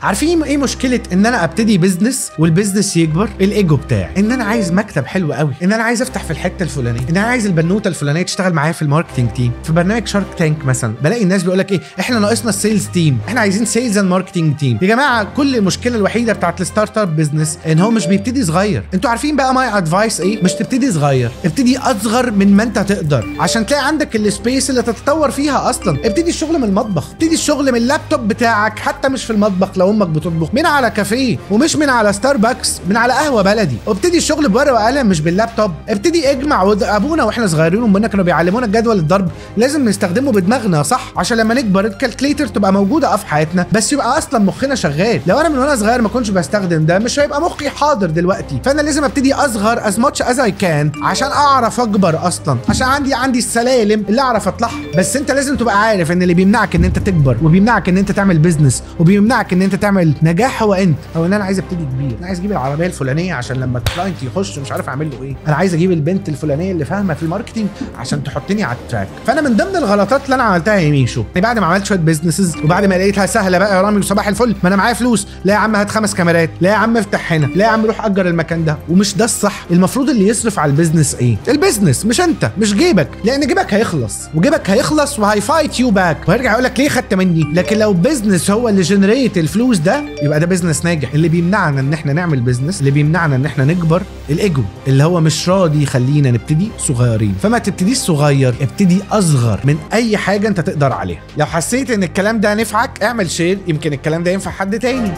عارفين ايه مشكله ان انا ابتدي بزنس والبزنس يكبر؟ الايجو بتاعي، ان انا عايز مكتب حلو قوي، ان انا عايز افتح في الحته الفلانيه، ان انا عايز البنوته الفلانيه تشتغل معايا في الماركتنج تيم. في برنامج شارك تانك مثلا بلاقي الناس بيقول لك ايه، احنا ناقصنا السيلز تيم، احنا عايزين سيلز اند ماركتنج تيم. يا جماعه كل المشكله الوحيده بتاعت الستارت اب بزنس ان هو مش بيبتدي صغير. انتوا عارفين بقى ماي ادفايس ايه؟ مش تبتدي صغير، ابتدي اصغر من ما انت تقدر عشان تلاقي عندك السبيس اللي تتطور فيها. اصلا ابتدي الشغل من المطبخ، ابتدي الشغل من اللابتوب بتاعك، حتى مش في المطبخ لو امك بتطبخ، من على كافيه، ومش من على ستاربكس، من على قهوه بلدي. وابتدي الشغل بورقه وقلم مش باللابتوب. ابتدي اجمع. ابونا واحنا صغيرين وامنا كانوا بيعلمونا جدول الضرب، لازم نستخدمه بدماغنا صح عشان لما نكبر الكالكليتر تبقى موجوده في حياتنا، بس يبقى اصلا مخنا شغال. لو انا من وانا صغير ما كنتش بستخدم ده مش هيبقى مخي حاضر دلوقتي. فانا لازم ابتدي اصغر از ماتش از اي كان عشان اعرف اكبر اصلا، عشان عندي السلالم اللي اعرف اطلعها. بس انت لازم تبقى عارف ان اللي بيمنعك ان انت تكبر وبيمنعك ان انت تعمل بيزنس وبيمنعك ان انت تعمل نجاح هو انت. او ان انا عايز ابتدي كبير، انا عايز اجيب العربيه الفلانيه عشان لما الكلاينت يخش مش عارف اعمل له ايه، انا عايز اجيب البنت الفلانيه اللي فاهمه في الماركتنج عشان تحطني على التراك. فانا من ضمن الغلطات اللي انا عملتها يا ميشو بعد ما عملت شويه بيزنسز وبعد ما لقيتها سهله بقى يا رامي وصباح الفل، ما انا معايا فلوس، لا يا عم هات 5 كاميرات، لا يا عم افتح هنا، لا يا عم روح اجر المكان ده. ومش ده الصح. المفروض اللي يصرف على البيزنس ايه؟ البيزنس، مش انت، مش جيبك، لان جيبك هيخلص وجيبك هيخلص وهيفايت يو باك وهيرجع يقول لك ليه خدت مني. لكن لو بيزنس هو اللي جنريت الفلوس ده يبقى ده بيزنس ناجح. اللي بيمنعنا ان احنا نعمل بيزنس، اللي بيمنعنا ان احنا نكبر، الايجو اللي هو مش راضي يخلينا نبتدي صغيرين. فما تبتديش صغير، ابتدي اصغر من اي حاجه انت تقدر عليها. لو حسيت ان الكلام ده نفعك اعمل شير، يمكن الكلام ده ينفع حد تاني.